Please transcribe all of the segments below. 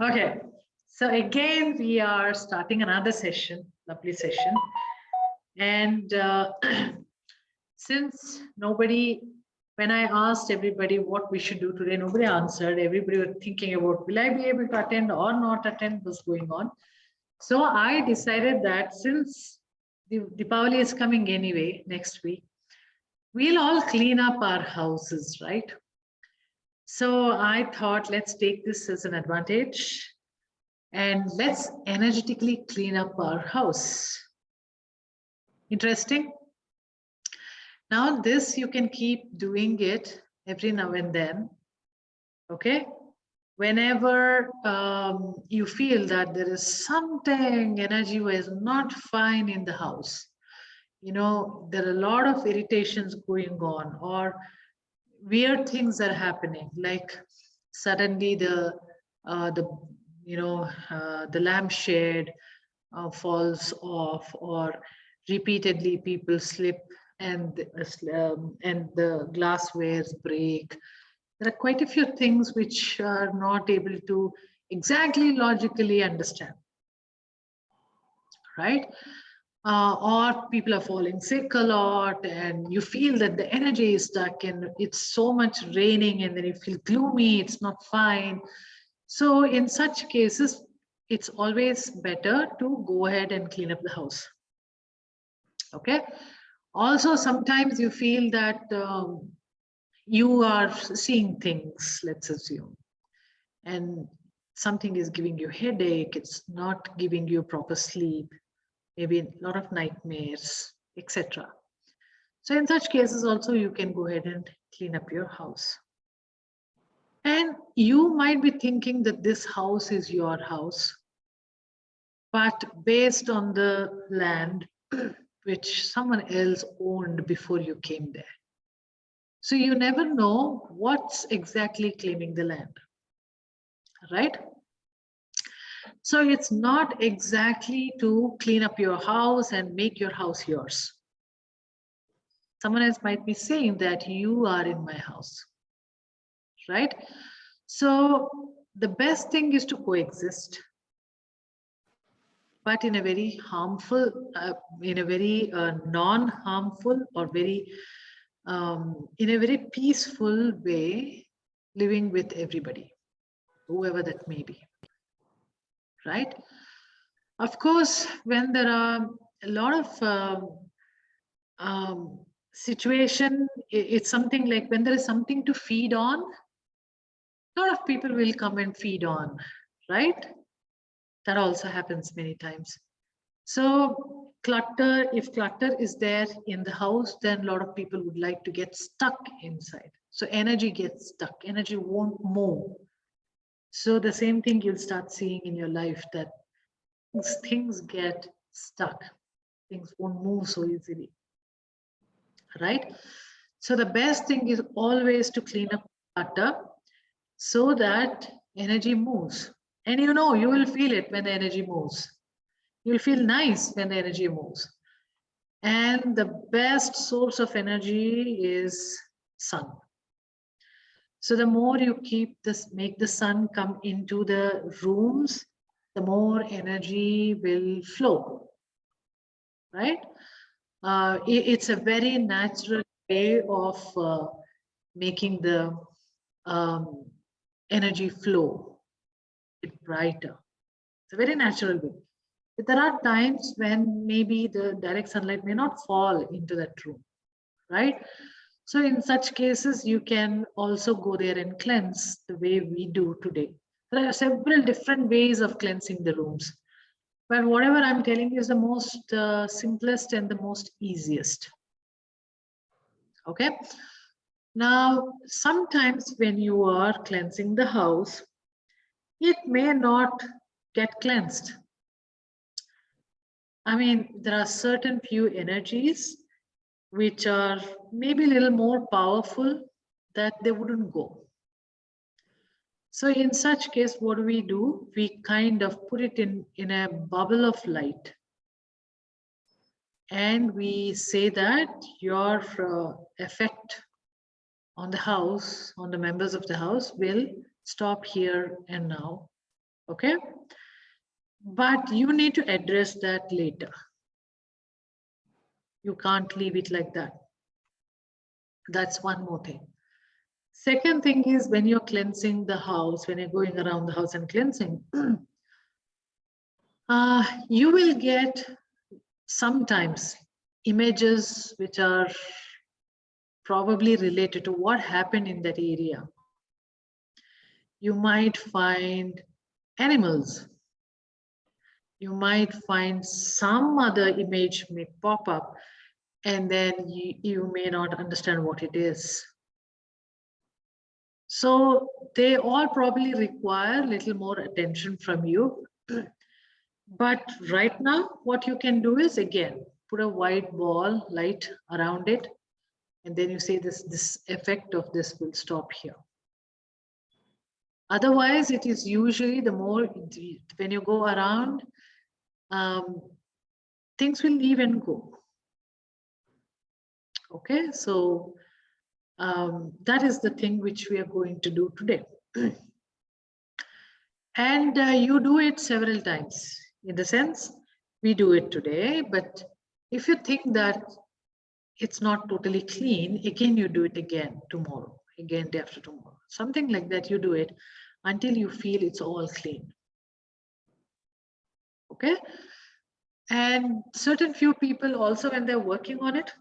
Okay, so again, we are starting another session, lovely session. And since nobody, when I asked everybody what we should do today, nobody answered. Everybody was thinking about, will I be able to attend or not attend, what's going on. So I decided that since the Deepavali is coming anyway next week, we'll all clean up our houses, right? So I thought, let's take this as an advantage and let's energetically clean up our house. Interesting. Now this, you can keep doing it every now and then. Okay. Whenever you feel that there is something energy-wise not fine in the house, you know, there are a lot of irritations going on or weird things are happening, like suddenly the lampshade falls off, or repeatedly people slip and the glasswares break. There are quite a few things which are not able to exactly logically understand, right? Or people are falling sick a lot and you feel that the energy is stuck and it's so much raining and then you feel gloomy, it's not fine. So in such cases, it's always better to go ahead and clean up the house. Okay. Also, sometimes you feel that you are seeing things, let's assume, and something is giving you headache, it's not giving you proper sleep, maybe a lot of nightmares, etc. So in such cases also you can go ahead and clean up your house. And you might be thinking that this house is your house, but based on the land which someone else owned before you came there. So you never know what's exactly claiming the land, right? So it's not exactly to clean up your house and make your house yours. Someone else might be saying that you are in my house, right? So the best thing is to coexist, but in a very harmful, in a very non-harmful or very, in a very peaceful way, living with everybody, whoever that may be, right? Of course, when there are a lot of situation, it's something like when there is something to feed on, a lot of people will come and feed on, right? That also happens many times. So clutter, if clutter is there in the house, then a lot of people would like to get stuck inside. So energy gets stuck, energy won't move. So the same thing you'll start seeing in your life, that things get stuck, things won't move so easily, right? So the best thing is always to clean up clutter so that energy moves. And you know, you will feel it when the energy moves. You'll feel nice when the energy moves. And the best source of energy is sun. So the more you keep this, make the sun come into the rooms, the more energy will flow, right? It's a very natural way of making the energy flow brighter. It's a very natural way. But there are times when maybe the direct sunlight may not fall into that room, right? So in such cases, you can also go there and cleanse the way we do today. There are several different ways of cleansing the rooms. But whatever I'm telling you is the most simplest and the most easiest. Okay. Now, sometimes when you are cleansing the house, it may not get cleansed. I mean, there are certain few energies which are maybe a little more powerful that they wouldn't go. So in such case, what do? We kind of put it in a bubble of light. And we say that your effect on the house, on the members of the house will stop here and now. Okay, but you need to address that later. You can't leave it like that. That's one more thing. Second thing is, when you're cleansing the house, when you're going around the house and cleansing, you will get sometimes images which are probably related to what happened in that area. You might find animals. You might find some other image may pop up, and then you may not understand what it is. So they all probably require a little more attention from you. But right now, what you can do is, again, put a white ball light around it, and then you say this effect of this will stop here. Otherwise, it is usually the more, when you go around, things will leave and go. Okay, so that is the thing which we are going to do today. And you do it several times. In the sense, we do it today, but if you think that it's not totally clean, again you do it again tomorrow, again day after tomorrow. Something like that, you do it until you feel it's all clean. Okay? And certain few people also, when they're working on it,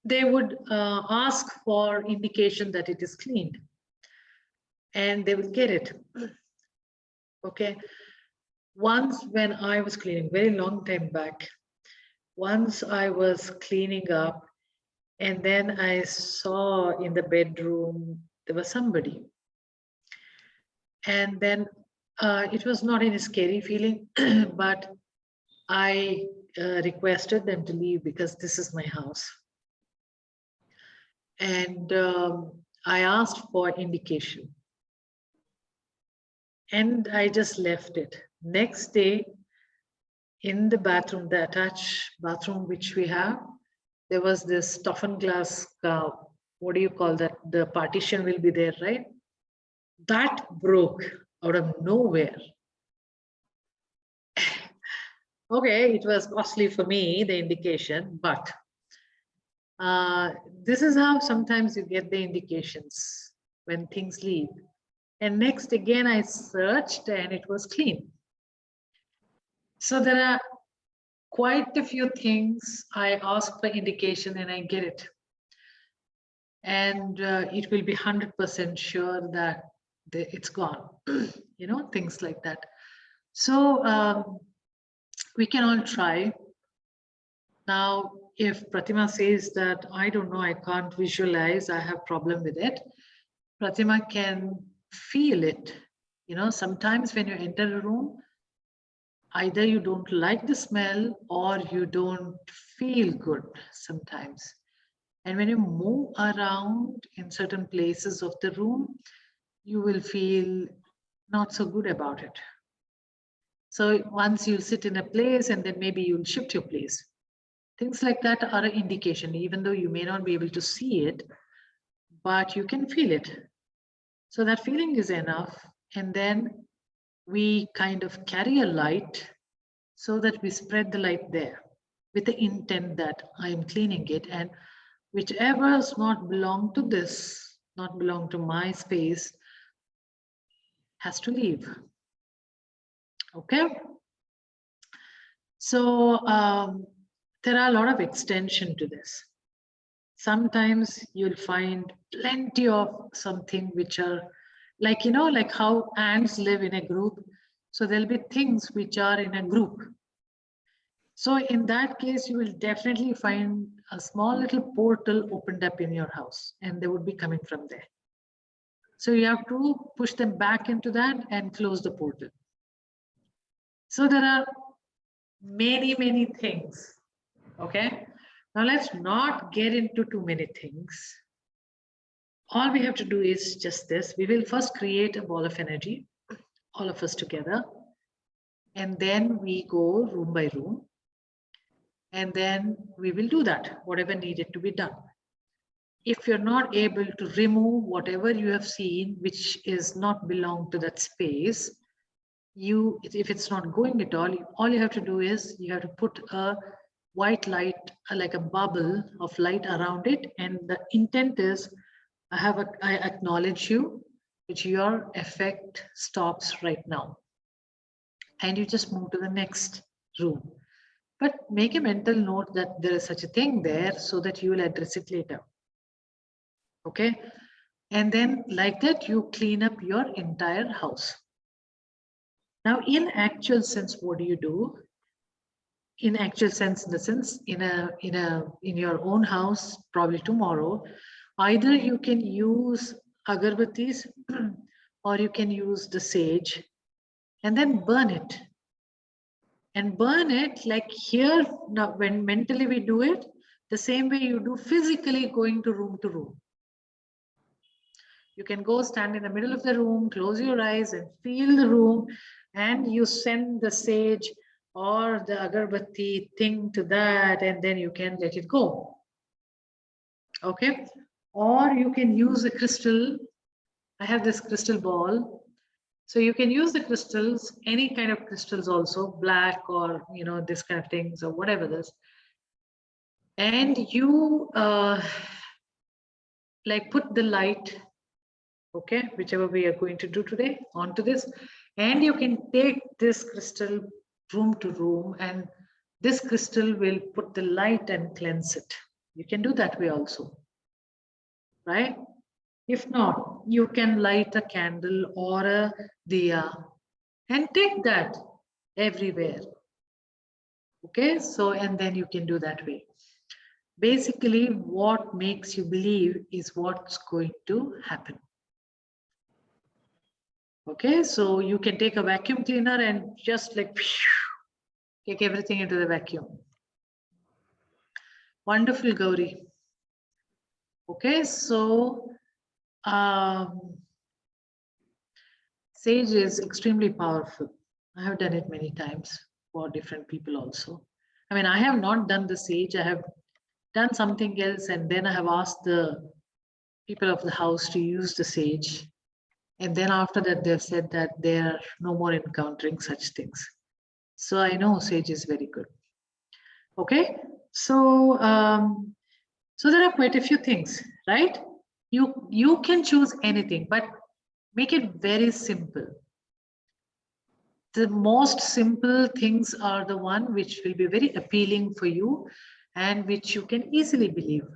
they would ask for indication that it is cleaned, and they will get it. Okay. Once when I was cleaning, very long time back, once I was cleaning up, and then I saw in the bedroom there was somebody, and then it was not in a scary feeling, but I requested them to leave because this is my house. And I asked for indication, and I just left it. Next day, in the bathroom, the attached bathroom which we have, there was this toughened glass, what do you call that? The partition will be there, right? That broke out of nowhere. Okay, it was costly for me, the indication, but this is how sometimes you get the indications when things leave. And next, again, I searched and it was clean. So there are quite a few things I ask for indication and I get it. And it will be 100% sure that it's gone, you know, things like that. So we can all try. Now, if Pratima says that, I don't know, I can't visualize, I have problem with it, Pratima can feel it. You know, sometimes when you enter a room, either you don't like the smell or you don't feel good sometimes. And when you move around in certain places of the room, you will feel not so good about it. So once you'll sit in a place and then maybe you'll shift your place. Things like that are an indication, even though you may not be able to see it, but you can feel it. So that feeling is enough. And then we kind of carry a light so that we spread the light there with the intent that I'm cleaning it, and whichever does not belong to this, not belong to my space, has to leave. Okay. So there are a lot of extension to this. Sometimes you'll find plenty of something which are like, you know, like how ants live in a group. So there'll be things which are in a group. So in that case, you will definitely find a small little portal opened up in your house, and they would be coming from there. So you have to push them back into that and close the portal. So there are many, many things. Okay. Now let's not get into too many things. All we have to do is just this. We will first create a ball of energy, all of us together. And then we go room by room. And then we will do that, whatever needed to be done. If you're not able to remove whatever you have seen, which is not belong to that space, if it's not going at all you have to do is you have to put a white light, like a bubble of light around it, and the intent is I acknowledge you, that your effect stops right now, and you just move to the next room. But make a mental note that there is such a thing there so that you will address it later. Okay? And then like that, you clean up your entire house. Now, in actual sense, what do you do? In actual sense, in the sense, in your own house, probably tomorrow, either you can use agarbattis or you can use the sage and then burn it. And burn it like here, now when mentally we do it, the same way you do physically going to room. You can go stand in the middle of the room, close your eyes and feel the room, and you send the sage or the agarbatti thing to that, and then you can let it go. Okay? Or you can use a crystal. I have this crystal ball. So you can use the crystals, any kind of crystals also, black or, this kind of things or whatever this. And you like put the light, okay, whichever we are going to do today onto this. And you can take this crystal room to room, and this crystal will put the light and cleanse it. You can do that way also, right? If not, you can light a candle or a diya and take that everywhere. Okay, so and then you can do that way. Basically, what makes you believe is what's going to happen. Okay, so you can take a vacuum cleaner and just like take everything into the vacuum. Wonderful, Gauri. Okay, so sage is extremely powerful. I have done it many times for different people also. I mean, I have not done the sage. I have done something else, and then I have asked the people of the house to use the sage. And then after that, they've said that they are no more encountering such things. So I know sage is very good. Okay, so so there are quite a few things, right? You can choose anything, but make it very simple. The most simple things are the one which will be very appealing for you and which you can easily believe.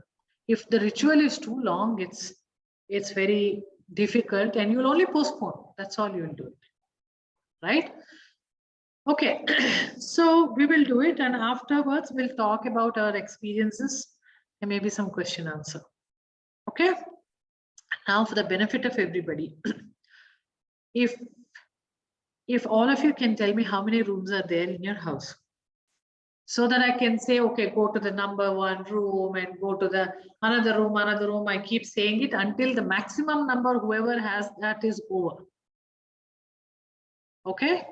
If the ritual is too long, it's very difficult and you'll only postpone. That's all you'll do it, right? Okay, so we will do it, and afterwards we'll talk about our experiences and maybe some question answer. Okay, now for the benefit of everybody, if all of you can tell me how many rooms are there in your house, so that I can say, okay, go to the number 1 room and go to the another room. I keep saying it until the maximum number, whoever has that, is over. Okay,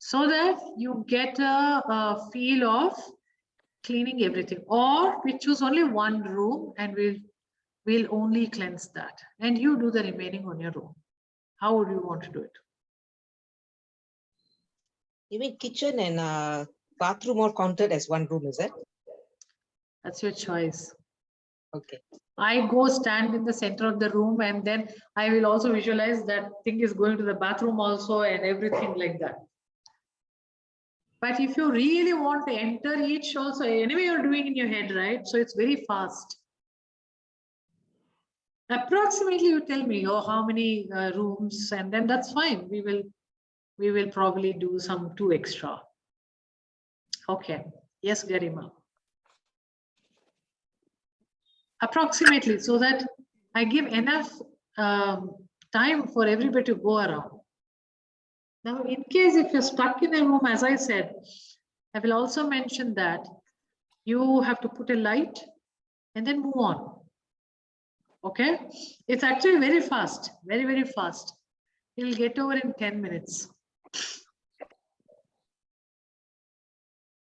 so that you get a feel of cleaning everything. Or we choose only 1 room and we'll only cleanse that, and you do the remaining on your own. How would you want to do it? You mean kitchen and bathroom are counted as 1 room, is it? That's your choice. Okay. I go stand in the center of the room, and then I will also visualize that thing is going to the bathroom also and everything like that. But if you really want to enter each also, anyway you're doing in your head, right? So it's very fast. Approximately you tell me, oh, how many rooms, and then that's fine. We will probably do some 2 extra. Okay. Yes, Garima. Approximately, so that I give enough time for everybody to go around. Now, in case if you're stuck in a room, as I said, I will also mention that you have to put a light and then move on. Okay? It's actually very fast, very, very fast. You'll get over in 10 minutes.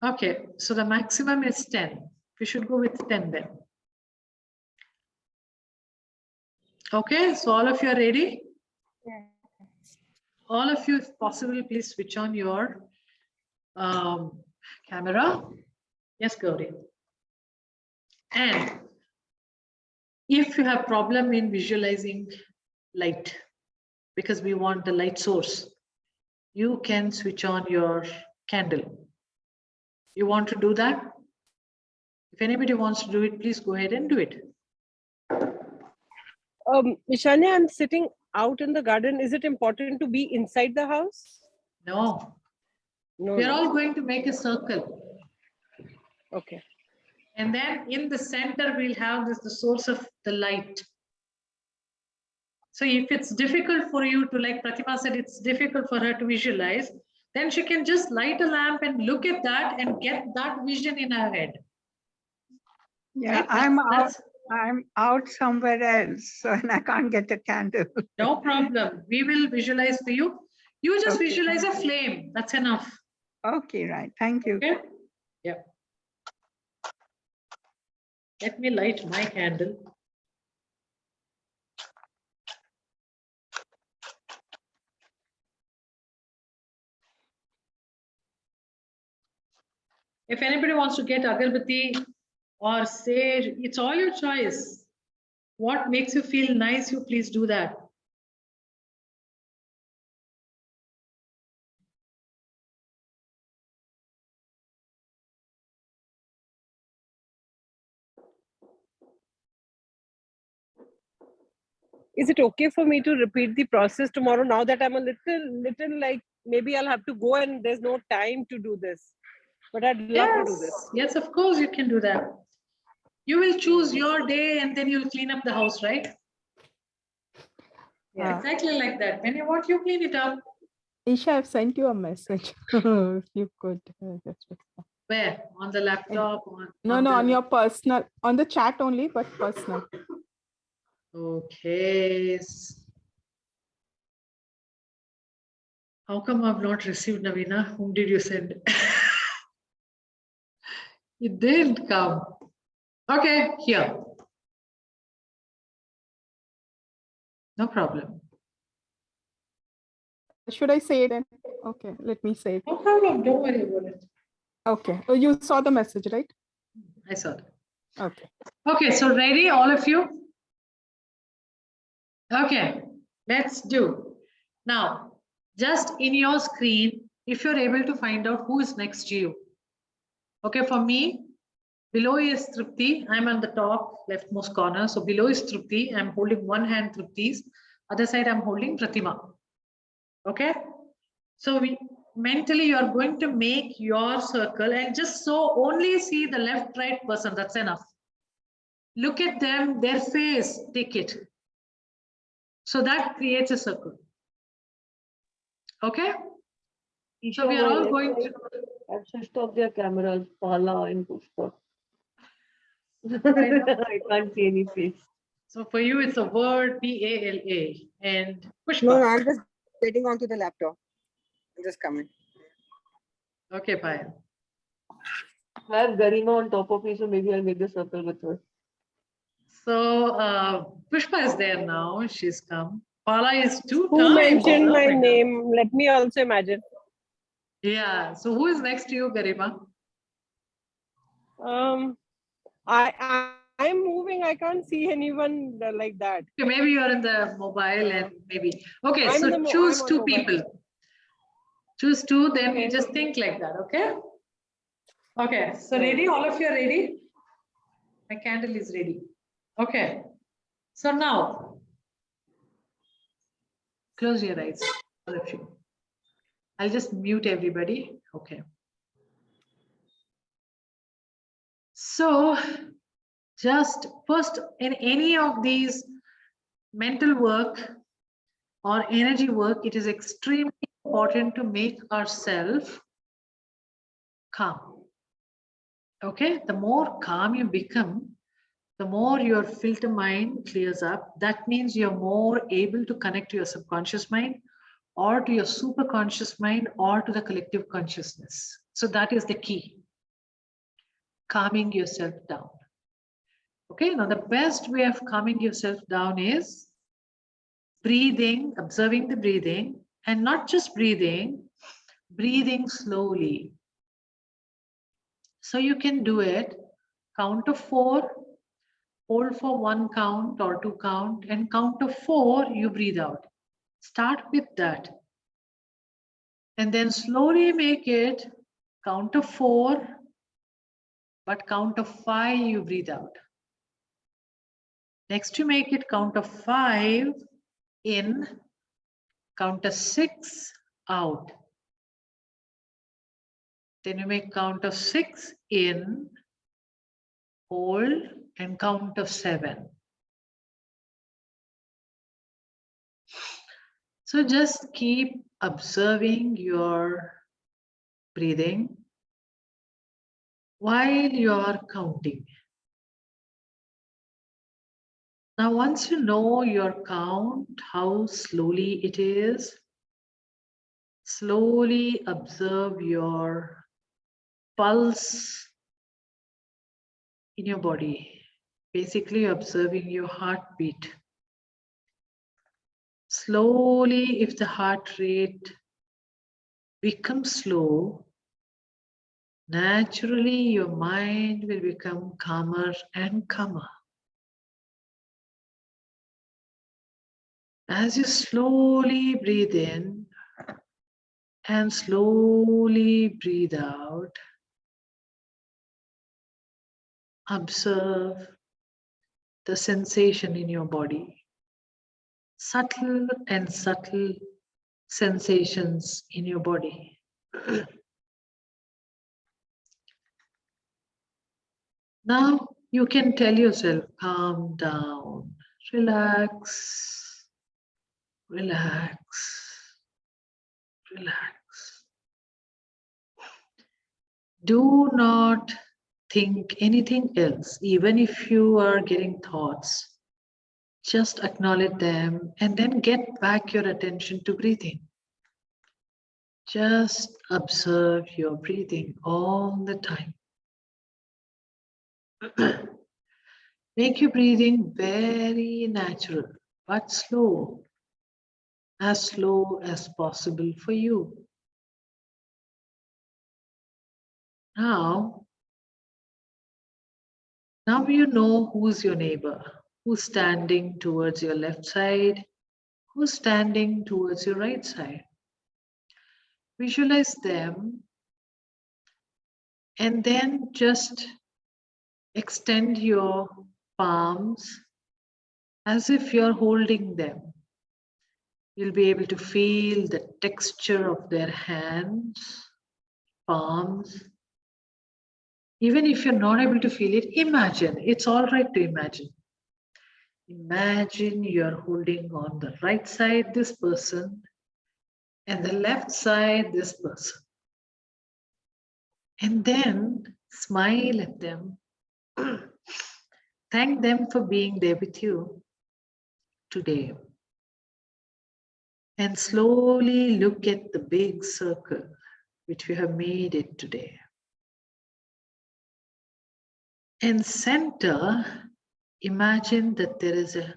Okay, so the maximum is 10. We should go with 10 then. Okay, so all of you are ready? all of you, if possible, please switch on your camera. Yes, Gauri. And if you have problem in visualizing light, because we want the light source, you can switch on your candle. You want to do that? If anybody wants to do it, please go ahead and do it. Ishanya, I'm sitting out in the garden. Is it important to be inside the house? No. No. We're no. all going to make a circle. Okay. And then in the center, we'll have this, the source of the light. So if it's difficult for you to, like Pratima said, it's difficult for her to visualize, then she can just light a lamp and look at that and get that vision in her head. Yeah, Right? I'm out somewhere else, so and I can't get a candle. No problem. We will visualize for you. You just Okay, visualize a thank you. flame. That's enough. Okay, right. Thank you. Okay. Yeah. Let me light my candle. If anybody wants to get agarbatti or sage, it's all your choice. What makes you feel nice, you please do that. Is it okay for me to repeat the process tomorrow now that I'm a little like maybe I'll have to go and there's no time to do this? But I'd love to do this. Yes, of course you can do that. You will choose your day and then you'll clean up the house, right? Yeah. Exactly like that. When you want, you clean it up. Isha, I've sent you a message. If you could just respond. Where? On the laptop? No, no, on your personal, on the chat only, but personal. Okay. How come I've not received, Navina? Whom did you send? It didn't come. Okay, here. No problem. Should I say it then? Okay, let me say it. No problem. Don't worry about it. Okay. Oh, you saw the message, right? I saw it. Okay. Okay, so ready, all of you? Okay, let's do. Now, just in your screen, if you're able to find out who is next to you. Okay, for me, below is Tripti. I'm on the top leftmost corner. So below is Tripti. I'm holding one hand Tripti's. Other side, I'm holding Pratima. Okay. So mentally, you're going to make your circle and just so only see the left, right person. That's enough. Look at them, their face, take it. So that creates a circle. Okay. So we are all going to. I've switched off their cameras, Pala and Pushpa. I can't see any face. So for you, it's a word, P-A-L-A, and Pushpa. No, I'm just getting onto the laptop. I'm just coming. Okay, fine. I have Garima on top of me, so maybe I'll make the circle with her. So Pushpa is there now. She's come. Pala is two Who times. mentioned Oh my God. name? Let me also imagine. Yeah. So who is next to you, Garima? I'm moving. I can't see anyone like that. Okay, maybe you're in the mobile and maybe. Okay, I'm in so the choose I'm on two mobile. people. Choose two, then we Okay. just think like that, okay? Okay, so ready? All of you are ready? My candle is ready. Okay. So now, close your eyes, all of you. I'll just mute everybody. Okay. So just first, in any of these mental work or energy work, it is extremely important to make ourselves calm. Okay, the more calm you become, the more your filter mind clears up. That means you're more able to connect to your subconscious mind or to your superconscious mind or to the collective consciousness. So that is the key. Calming yourself down. Okay, now the best way of calming yourself down is breathing, observing the breathing, And not just breathing, breathing slowly. So you can do it, count of 4, hold for 1 count or 2 count, and count of 4, you breathe out. Start with that. And then slowly make it count of 4, but count of 5, you breathe out. Next, you make it count of 5 in, count of 6 out. Then you make count of 6 in, hold, and count of 7. So just keep observing your breathing while you are counting. Now, once you know your count, how slowly it is, slowly observe your pulse in your body, basically observing your heartbeat. Slowly, if the heart rate becomes slow, naturally your mind will become calmer and calmer. As you slowly breathe in and slowly breathe out, observe the sensation in your body. Subtle and subtle sensations in your body. Now you can tell yourself, calm down, relax, relax, relax. Do not think anything else, even if you are getting thoughts. Just acknowledge them and then get back your attention to breathing. Just observe your breathing all the time. Make your breathing very natural, but slow as possible for you. Now you know who's your neighbor, who's standing towards your left side, who's standing towards your right side. Visualize them and then just extend your palms as if you're holding them. You'll be able to feel the texture of their hands, palms. Even if you're not able to feel it, imagine. It's all right to imagine. Imagine you're holding on the right side this person and the left side this person. And then smile at them. Thank them for being there with you today. And slowly look at the big circle which we have made it today. And center, imagine that there is a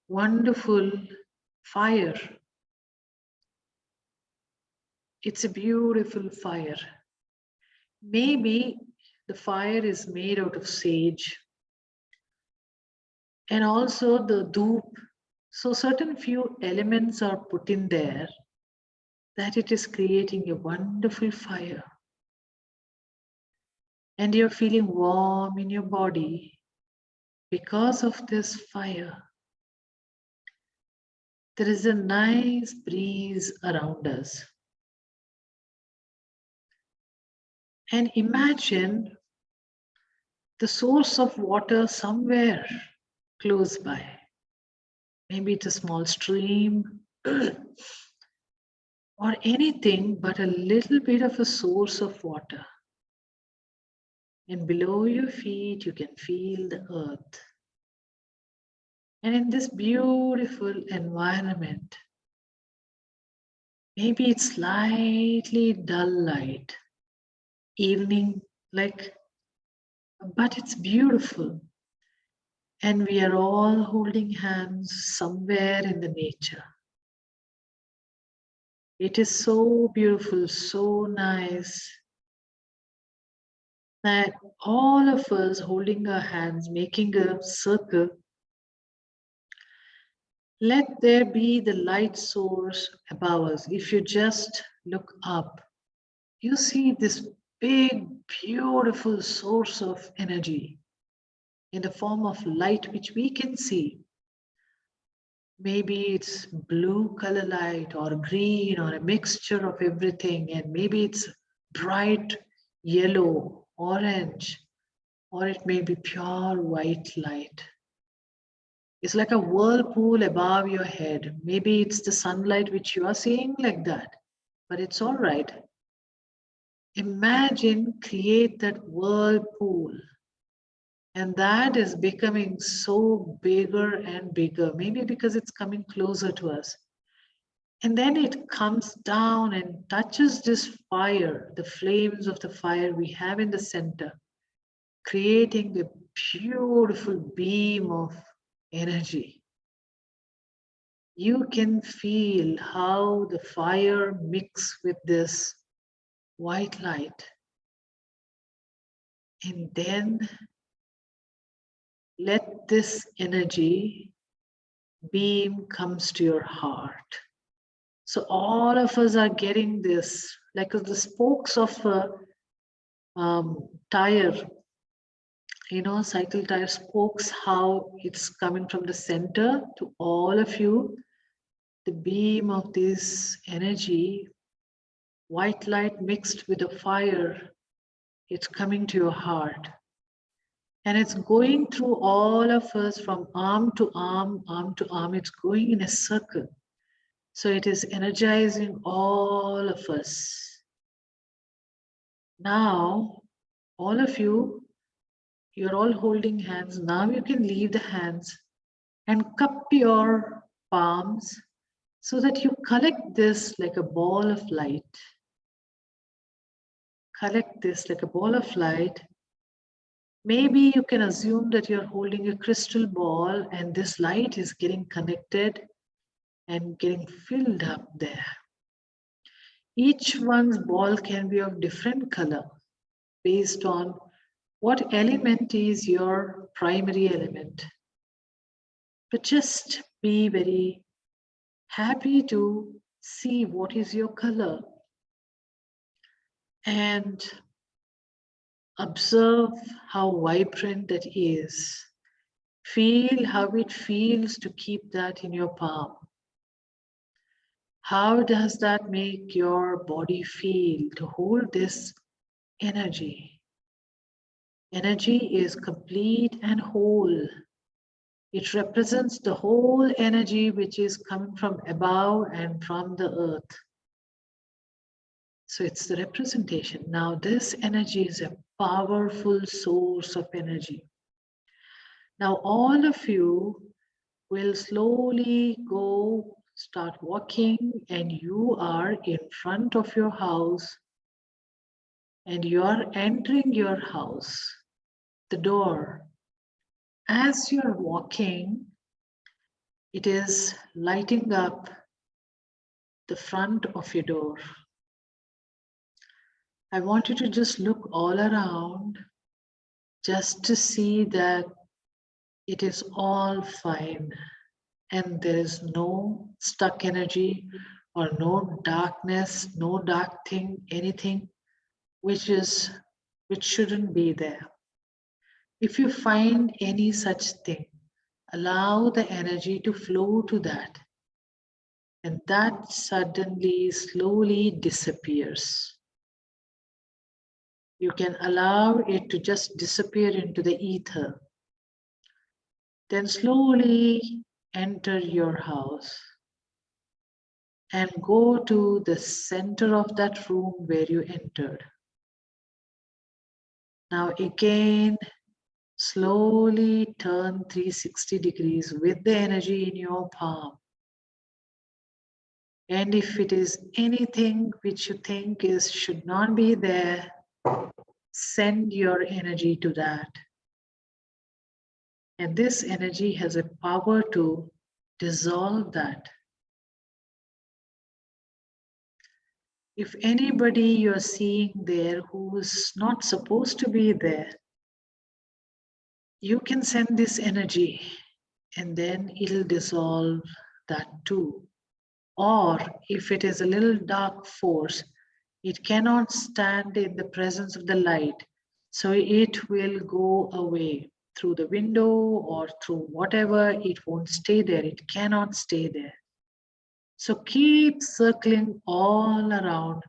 wonderful fire. It's a beautiful fire. Maybe the fire is made out of sage and also the dhoop. So certain few elements are put in there that it is creating a wonderful fire. And you're feeling warm in your body because of this fire. There is a nice breeze around us. And imagine the source of water somewhere close by. Maybe it's a small stream or anything but a little bit of a source of water. And below your feet, you can feel the earth. And in this beautiful environment, maybe it's slightly dull light, evening like, but it's beautiful. And we are all holding hands somewhere in the nature. It is so beautiful, so nice that all of us holding our hands, making a circle, let there be the light source above us. If you just look up, you see this big, beautiful source of energy in the form of light, which we can see. Maybe it's blue color light or green or a mixture of everything, and maybe it's bright yellow, orange, or it may be pure white light. It's like a whirlpool above your head. Maybe it's the sunlight which you are seeing like that, but it's all right. Imagine, create that whirlpool, and that is becoming so bigger and bigger, maybe because it's coming closer to us. And then it comes down and touches this fire, the flames of the fire we have in the center, creating a beautiful beam of energy. You can feel how the fire mixes with this white light. And then let this energy beam comes to your heart. So all of us are getting this, like the spokes of a tire, cycle tire spokes, how it's coming from the center to all of you. The beam of this energy, white light mixed with the fire, it's coming to your heart. And it's going through all of us from arm to arm, arm to arm. It's going in a circle. So it is energizing all of us. Now, all of you, you're all holding hands. Now you can leave the hands and cup your palms so that you collect this like a ball of light. Collect this like a ball of light. Maybe you can assume that you're holding a crystal ball and this light is getting connected and getting filled up there. Each one's ball can be of different color based on what element is your primary element. But just be very happy to see what is your color and observe how vibrant that is. Feel how it feels to keep that in your palm. How does that make your body feel to hold this energy? Energy is complete and whole. It represents the whole energy which is coming from above and from the earth. So it's the representation. Now this energy is a powerful source of energy. Now all of you will slowly start walking, and you are in front of your house and you are entering your house, the door. As you're walking, it is lighting up the front of your door. I want you to just look all around just to see that it is all fine and there is no stuck energy or no darkness, no dark thing, anything which shouldn't be there. If you find any such thing, allow the energy to flow to that, and that suddenly, slowly disappears. You can allow it to just disappear into the ether. Then slowly enter your house and go to the center of that room where you entered. Now again, slowly turn 360 degrees with the energy in your palm. And if it is anything which you think should not be there, send your energy to that. And this energy has a power to dissolve that. If anybody you're seeing there who is not supposed to be there, you can send this energy and then it'll dissolve that too. Or if it is a little dark force, it cannot stand in the presence of the light. So it will go away through the window or through whatever. It won't stay there. It cannot stay there. So keep circling all around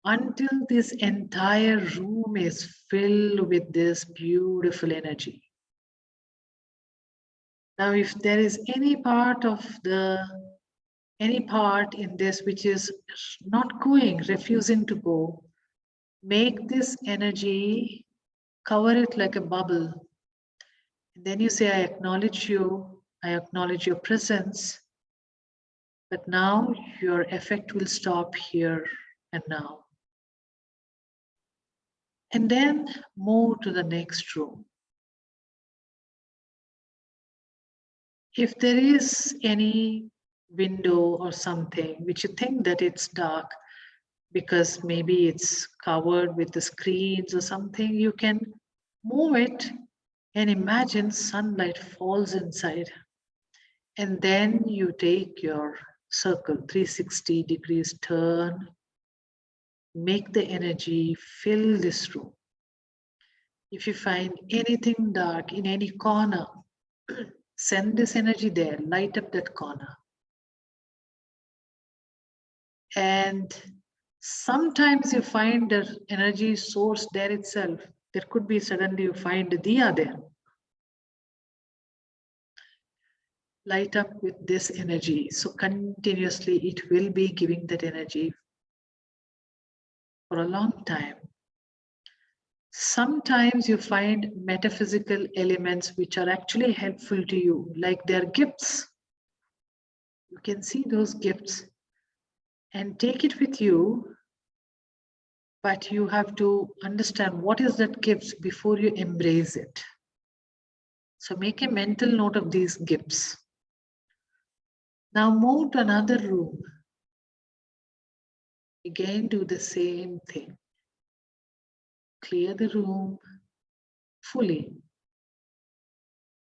until this entire room is filled with this beautiful energy. Now, if there is any part in this which is not going, refusing to go, make this energy cover it like a bubble. And then you say, I acknowledge you, I acknowledge your presence, but now your effect will stop here and now. And then move to the next room. If there is any window or something which you think that it's dark because maybe it's covered with the screens or something, you can move it and imagine sunlight falls inside. And then you take your circle, 360 degrees turn, make the energy fill this room. If you find anything dark in any corner, send this energy there, light up that corner. And sometimes you find the energy source there itself. There could be suddenly you find a diya there. Light up with this energy. So continuously it will be giving that energy for a long time. Sometimes you find metaphysical elements which are actually helpful to you, like their gifts. You can see those gifts and take it with you, but you have to understand what is that gift before you embrace it. So make a mental note of these gifts. Now move to another room. Again, do the same thing. Clear the room fully.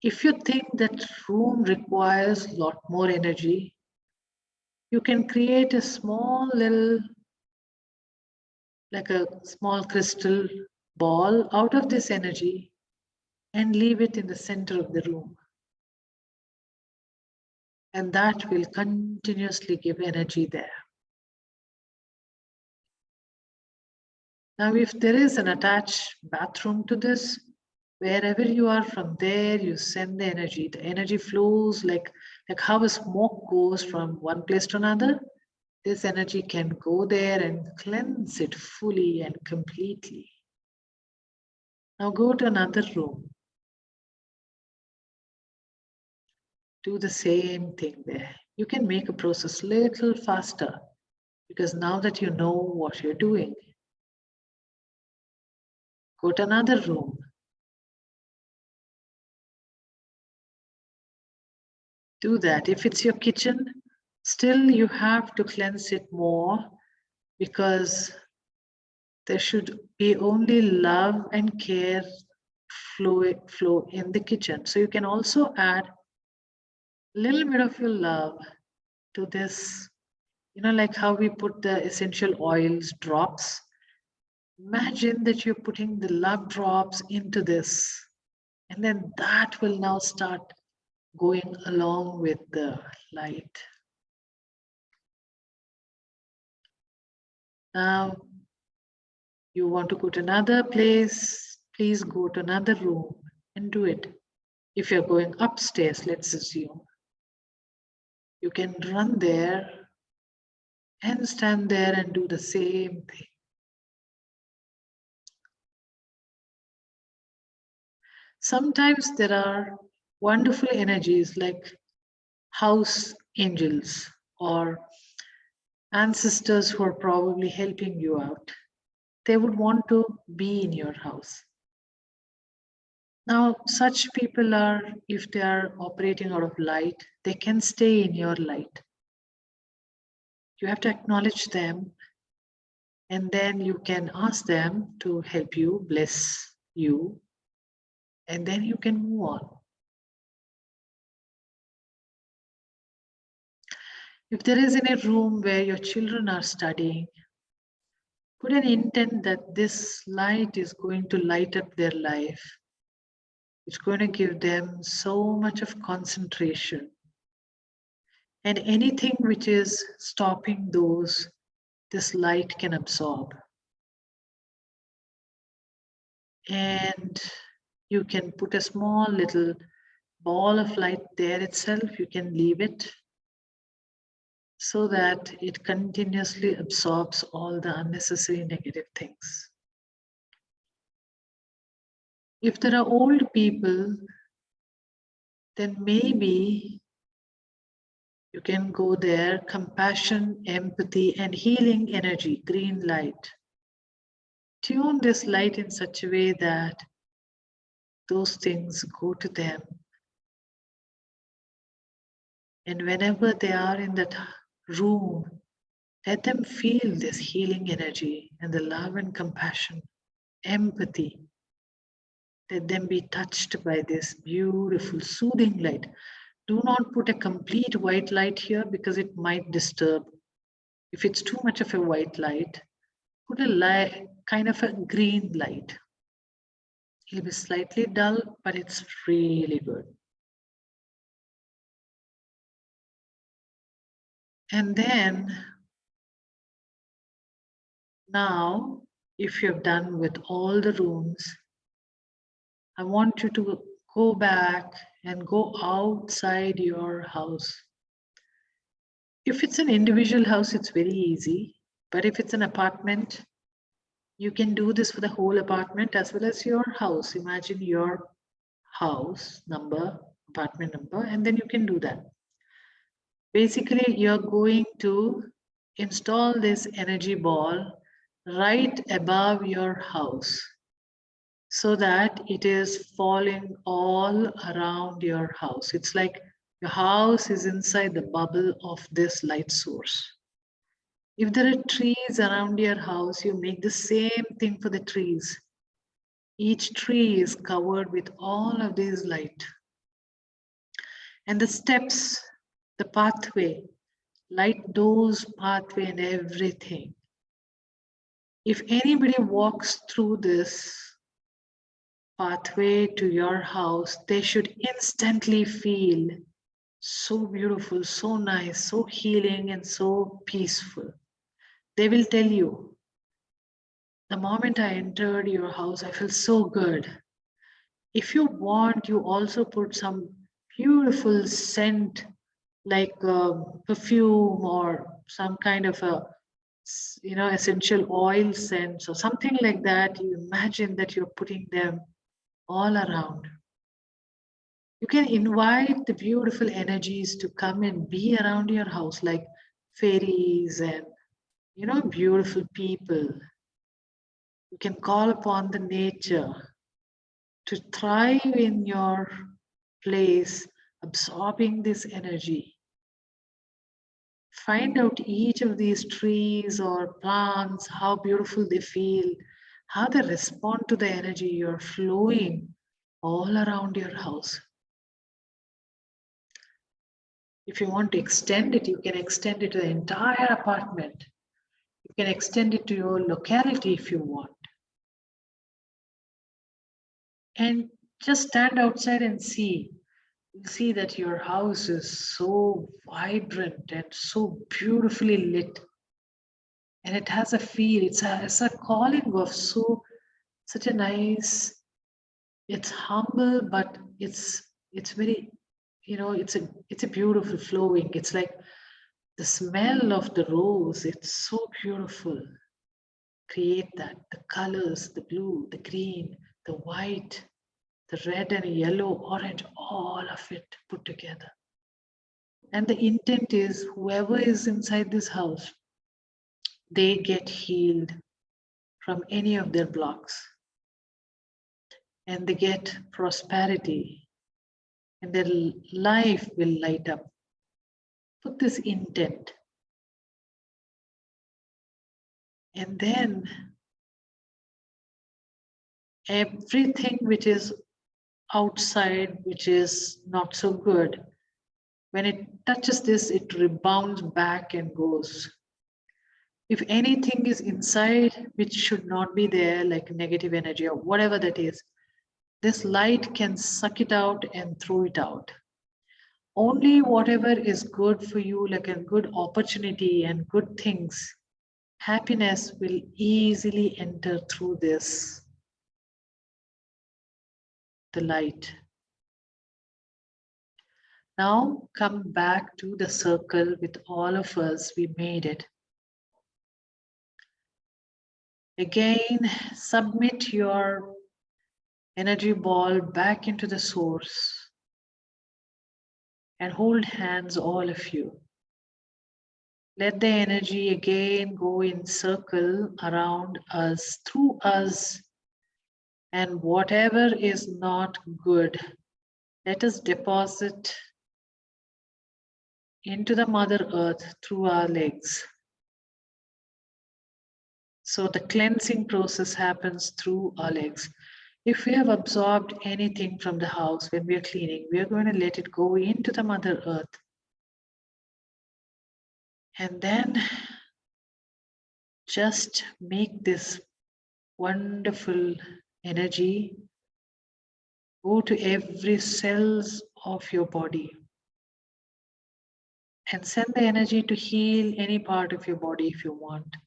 If you think that room requires a lot more energy, you can create a small little, like a small crystal ball out of this energy and leave it in the center of the room. And that will continuously give energy there. Now, if there is an attached bathroom to this, wherever you are from there, you send the energy. The energy flows like how a smoke goes from one place to another. This energy can go there and cleanse it fully and completely. Now go to another room. Do the same thing there. You can make a process a little faster because now that you know what you're doing. Go to another room. Do that. If it's your kitchen, still you have to cleanse it more because there should be only love and care flow in the kitchen. So you can also add a little bit of your love to this, like how we put the essential oils drops. Imagine that you're putting the love drops into this, and then that will now start going along with the light. Now, you want to go to another place, please go to another room and do it. If you're going upstairs, let's assume, you can run there and stand there and do the same thing. Sometimes there are wonderful energies like house angels or ancestors who are probably helping you out. They would want to be in your house. Now, such people are, if they are operating out of light, they can stay in your light. You have to acknowledge them And then you can ask them to help you, bless you, and then you can move on. If there is in a room where your children are studying, put an intent that this light is going to light up their life. It's going to give them so much of concentration. And anything which is stopping those, this light can absorb. And you can put a small little ball of light there itself. You can leave it so that it continuously absorbs all the unnecessary negative things. If there are old people, then maybe you can go there, compassion, empathy, and healing energy, green light. Tune this light in such a way that those things go to them. And whenever they are in that room, let them feel this healing energy and the love and compassion, empathy. Let them be touched by this beautiful, soothing light. Do not put a complete white light here because it might disturb. If it's too much of a white light, put a light, kind of a green light. It'll be slightly dull, but it's really good. And then, now, if you've done with all the rooms, I want you to go back and go outside your house. If it's an individual house, it's very easy. But if it's an apartment, you can do this for the whole apartment as well as your house. Imagine your house number, apartment number, and then you can do that. Basically, you're going to install this energy ball right above your house so that it is falling all around your house. It's like your house is inside the bubble of this light source. If there are trees around your house, you make the same thing for the trees. Each tree is covered with all of this light. And the steps, the pathway, light those pathway and everything. If anybody walks through this pathway to your house, they should instantly feel so beautiful, so nice, so healing, and so peaceful. They will tell you, the moment I entered your house, I feel so good. If you want, you also put some beautiful scent like perfume or some kind of a essential oil scents or something like that. You imagine that you're putting them all around. You can invite the beautiful energies to come and be around your house, like fairies and beautiful people. You can call upon the nature to thrive in your place, absorbing this energy. Find out each of these trees or plants, how beautiful they feel, how they respond to the energy you're flowing all around your house. If you want to extend it, you can extend it to the entire apartment. You can extend it to your locality if you want. And just stand outside and see. You'll see that your house is so vibrant and so beautifully lit. And it has a feel, it's a calling of such a nice, it's humble, but it's very, it's a beautiful flowing. It's like the smell of the rose, it's so beautiful. Create that, the colors, the blue, the green, the white, the red and yellow, orange, all of it put together. And the intent is whoever is inside this house, they get healed from any of their blocks. And they get prosperity and their life will light up. Put this intent. And then everything which is outside, which is not so good, when it touches this, it rebounds back and goes. If anything is inside which should not be there, like negative energy or whatever that is, this light can suck it out and throw it out. Only whatever is good for you, like a good opportunity and good things, happiness will easily enter through this, the light. Now come back to the circle with all of us. We made it. Again, submit your energy ball back into the source and hold hands, all of you. Let the energy again go in circle around us, through us, and whatever is not good, let us deposit into the Mother Earth through our legs. So the cleansing process happens through our legs. If we have absorbed anything from the house when we are cleaning, we are going to let it go into the Mother Earth. And then just make this wonderful energy go to every cells of your body. And send the energy to heal any part of your body if you want.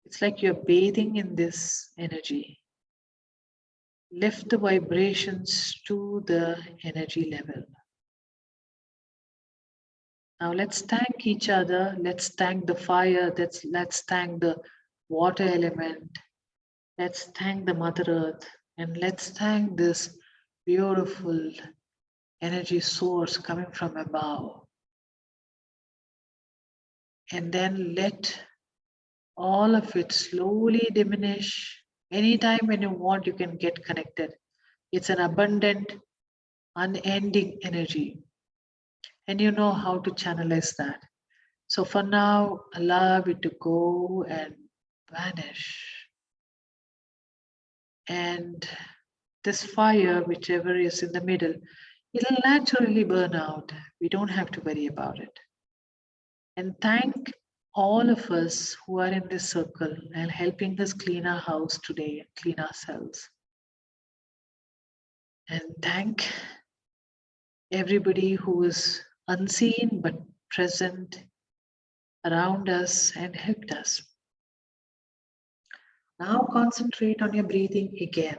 It's like you're bathing in this energy. Lift the vibrations to the energy level. Now let's thank each other. Let's thank the fire. Let's thank the water element. Let's thank the Mother Earth. And let's thank this beautiful energy source coming from above. And then let all of it slowly diminish. Anytime when you want, you can get connected. It's an abundant, unending energy. And you know how to channelize that. So for now, allow it to go and vanish. And this fire, whichever is in the middle, it'll naturally burn out. We don't have to worry about it. And thank all of us who are in this circle and helping us clean our house today and clean ourselves. And thank everybody who is unseen but present around us and helped us. Now concentrate on your breathing again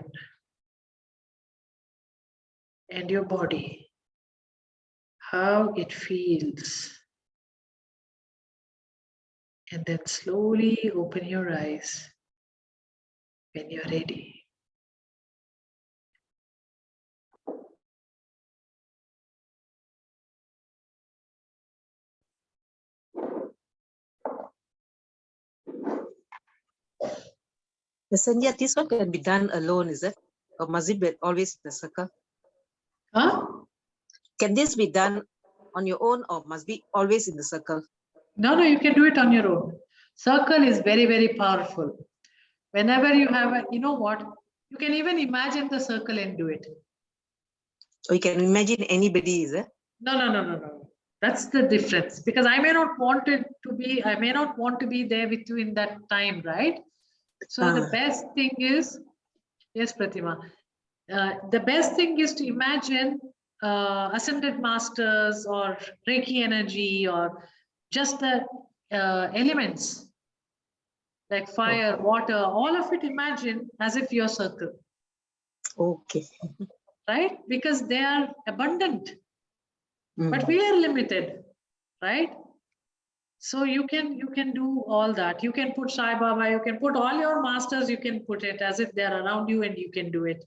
and your body, how it feels. And then slowly open your eyes when you're ready. Sandhya, this one can be done alone, is it? Or must it be always in the circle? Huh? Can this be done on your own or must be always in the circle? No, you can do it on your own. Circle is very, very powerful. Whenever you have a, you know what, you can even imagine the circle and do it. Or you can imagine anybody, is it? No. That's the difference. Because I may not want to be there with you in that time, right? So the best thing is, yes, Pratima, the best thing is to imagine ascended masters or Reiki energy or just the elements like fire, water, all of it imagine as if you're circle. Okay. Right? Because they are abundant, but we are limited, right? So you can do all that. You can put Sai Baba, you can put all your masters, you can put it as if they're around you and you can do it.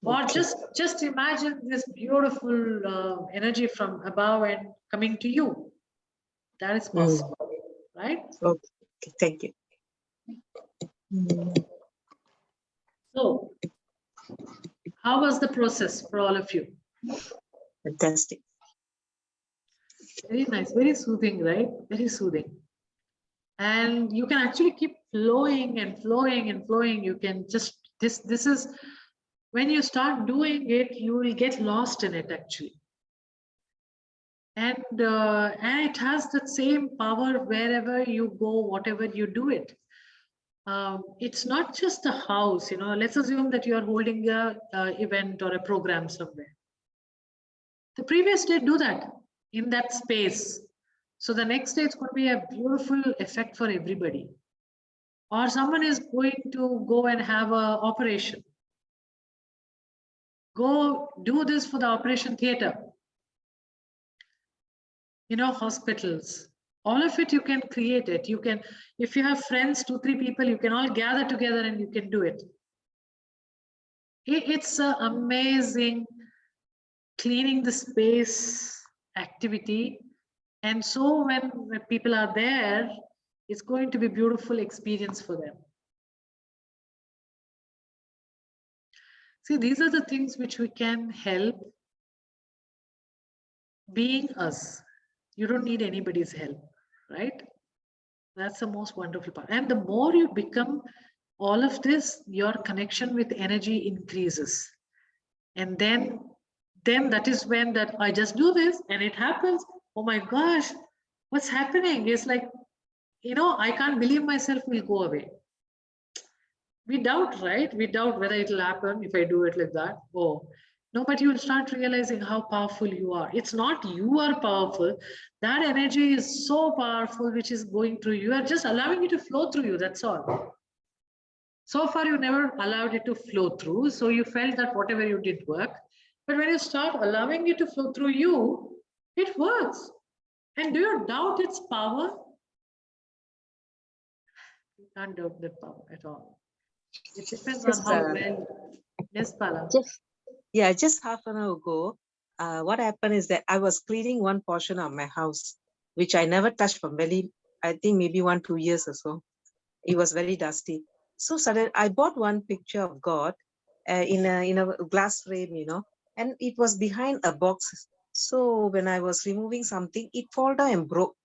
Or just imagine this beautiful energy from above and coming to you. That is possible, right? Okay, thank you. So, how was the process for all of you? Fantastic. Very nice, very soothing, right? Very soothing. And you can actually keep flowing and flowing and flowing. You can just, this is, when you start doing it, you will get lost in it actually. And it has the same power wherever you go, whatever you do it. It's not just a house, you know. Let's assume that you are holding a event or a program somewhere. The previous day, do that in that space. So the next day, it's going to be a beautiful effect for everybody. Or someone is going to go and have a operation. Go do this for the operation theater. You know, hospitals, all of it, you can create it. You can, if you have friends, 2-3 people, you can all gather together and you can do it. It's an amazing cleaning the space activity. And so when people are there, it's going to be a beautiful experience for them. See, these are the things which we can help being us. You don't need anybody's help, right? That's the most wonderful part. And the more you become all of this, your connection with energy increases. And then that is when that I just do this and it happens. Oh my gosh, what's happening? It's like, you know, I can't believe myself will go away. We doubt, right? We doubt whether it'll happen if I do it like that. Oh, no, but you will start realizing how powerful you are. It's not you are powerful. That energy is so powerful, which is going through you. You are just allowing it to flow through you. That's all. So far, you never allowed it to flow through. So you felt that whatever you did worked. But when you start allowing it to flow through you, it works. And do you doubt its power? You can't doubt that power at all. It depends on how well. Yes, Pala. Just half an hour ago, what happened is that I was cleaning one portion of my house, which I never touched for I think maybe 1-2 years or so. It was very dusty. So suddenly I bought one picture of God in a glass frame, you know, and it was behind a box. So when I was removing something, it fell down and broke.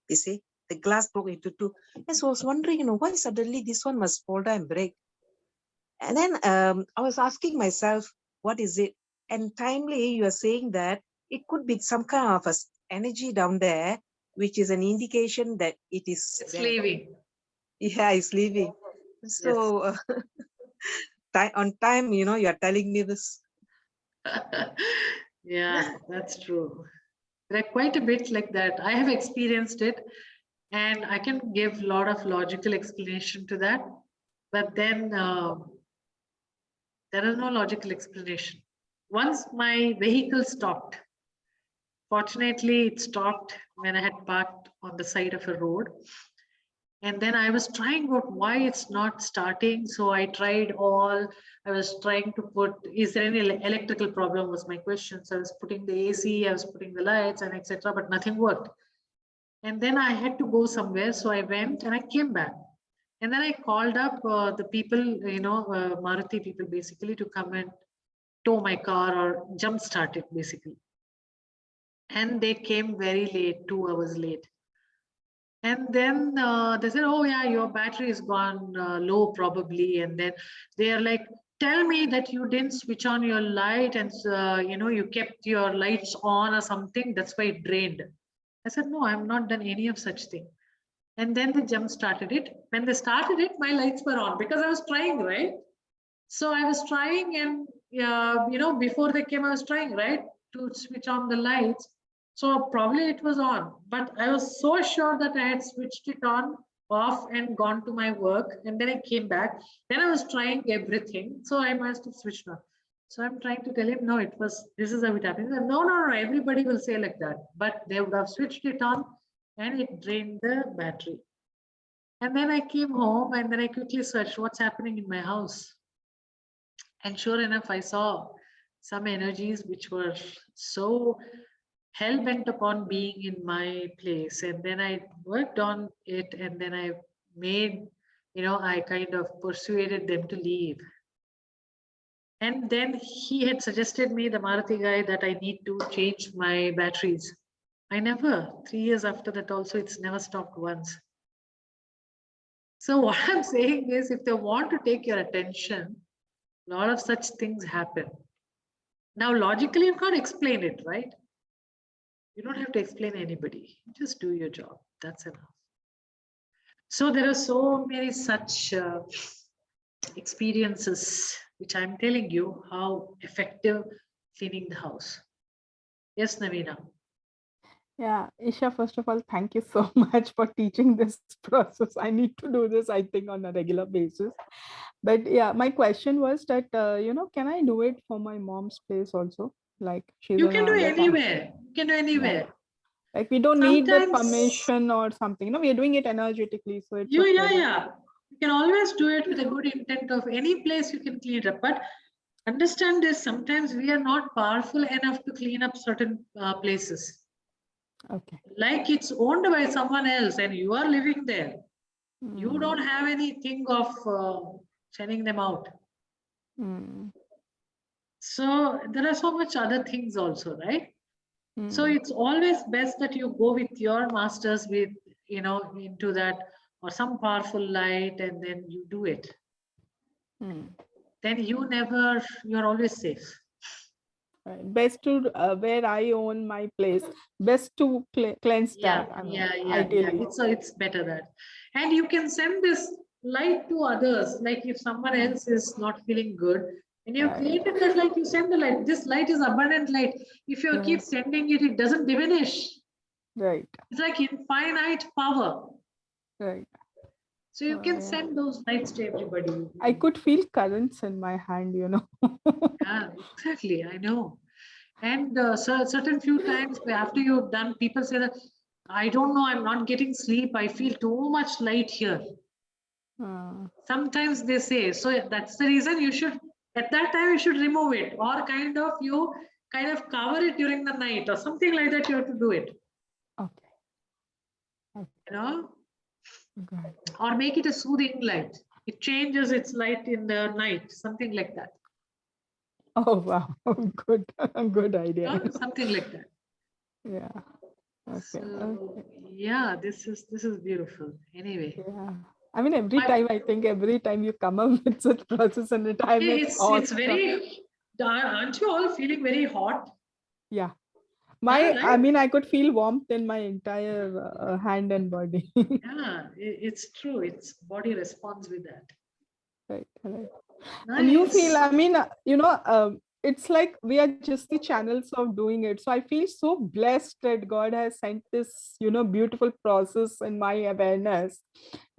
You see, the glass broke into two. And so I was wondering, you know, why suddenly this one must fall down and break? And then I was asking myself, what is it? And timely, you are saying that it could be some kind of a energy down there, which is an indication that it's leaving. Yeah, it's leaving. So on time, you know, you're telling me this. Yeah, that's true. There are quite a bit like that. I have experienced it, and I can give a lot of logical explanation to that. But then there is no logical explanation. Once my vehicle stopped, fortunately, it stopped when I had parked on the side of a road. And then I was trying out why it's not starting. So I tried I was trying to put, is there any electrical problem was my question. So I was putting the AC, I was putting the lights and etc. but nothing worked. And then I had to go somewhere. So I went and I came back. And then I called up the people, you know, Maruti people basically to come and tow my car or jump start it basically. And they came very late, 2 hours late. And then they said, oh yeah, your battery is gone low probably. And then they are like, tell me that you didn't switch on your light and you know, you kept your lights on or something. That's why it drained. I said, no, I've not done any of such thing. And then they jump started it. When they started it, my lights were on because I was trying, right? So I was trying and, you know, before they came, I was trying, right, to switch on the lights. So probably it was on, but I was so sure that I had switched it on, off and gone to my work. And then I came back. Then I was trying everything. So I must have switched on. So I'm trying to tell him, no, this is how it happens. No, everybody will say like that. But they would have switched it on and it drained the battery. And then I came home and then I quickly searched what's happening in my house. And sure enough, I saw some energies which were so hell-bent upon being in my place. And then I worked on it and then I made, you know, I kind of persuaded them to leave. And then he had suggested me, the Maruti guy, that I need to change my batteries. I never, 3 years after that also, it's never stopped once. So what I'm saying is, if they want to take your attention, a lot of such things happen. Now, logically, you can't explain it, right? You don't have to explain anybody. Just do your job. That's enough. So there are so many such experiences, which I'm telling you how effective cleaning the house. Yes, Navina. Yeah, Isha, first of all, thank you so much for teaching this process. I need to do this, I think, on a regular basis. But yeah, my question was that, can I do it for my mom's place also? Like she's You in can do another town. anywhere. You can do anywhere. Like we don't need the Sometimes- permission or something. We are doing it energetically, so it's Yeah. okay. You can always do it with a good intent of any place you can clean it up. But understand this, sometimes we are not powerful enough to clean up certain places. Okay. Like it's owned by someone else and you are living there. You Mm, don't have anything of sending them out. mm, So there are so much other things also, right? So mm, it's always best that you go with your masters with, into that or some powerful light and then you do it. mm. Then you're always safe. Right. Best to where I own my place, best to cleanse that. I mean, Yeah. ideally. It's better that. And you can send this light to others. Like if someone else is not feeling good, and you Right. created that light, you send the light. This light is abundant light. If you keep sending it, it doesn't diminish. Right. It's like infinite power. Right. So you can yeah. send those lights to everybody. I could feel currents in my hand, Yeah, exactly. I know. And certain few times after you've done, people say that, I don't know, I'm not getting sleep. I feel too much light here. Sometimes they say, so that's the reason you should, at that time you should remove it or you cover it during the night or something like that. You have to do it. Okay. Okay. Or make it a soothing light. It changes its light in the night, something like that. Oh wow, good idea. Something like that. Yeah. Okay. So, yeah, this is beautiful. Anyway. Yeah. I mean, every time you come up with such process and it's very. Aren't you all feeling very hot? Yeah. Right? I mean, I could feel warmth in my entire hand and body. Yeah, it's true. Its body responds with that. Right. Nice. And you feel, I mean, it's like we are just the channels of doing it. So I feel so blessed that God has sent this, beautiful process in my awareness.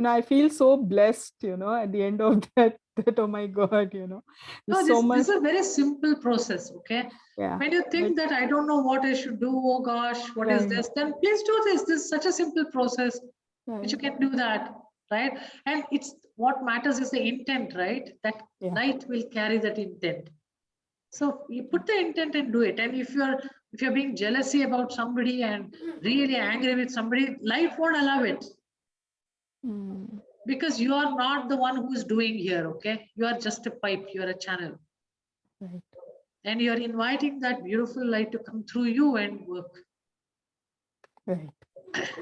I feel so blessed, at the end of that oh my God, No, this is a very simple process, okay? Yeah. When you think that I don't know what I should do, oh gosh, what is this? Then please do this. This is such a simple process, which you can do that, right? And it's what matters is the intent, right? That light will carry that intent. So you put the intent and do it. And if you're being jealousy about somebody and really angry with somebody, life won't allow it. Because you are not the one who is doing here, okay? You are just a pipe, you are a channel. Right. And you're inviting that beautiful light to come through you and work. Right.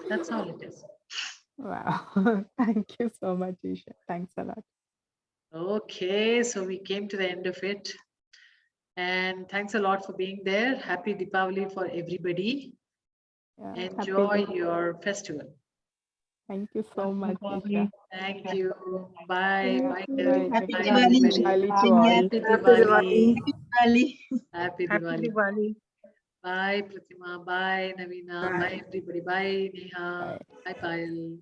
That's all it is. Wow. Thank you so much, Isha. Thanks a lot. Okay, so we came to the end of it. And thanks a lot for being there. Happy Deepavali for everybody. Yeah, Enjoy your festival. Thank you so much, Isha. Thank you. Bye. Bye. Happy Bye, Diwali. everybody. Diwali to all. Happy Diwali. Diwali. Happy Happy Diwali. Diwali. Bye, Pratima. Bye, Navina. Bye, everybody. Bye, Neha. Bye, Payal.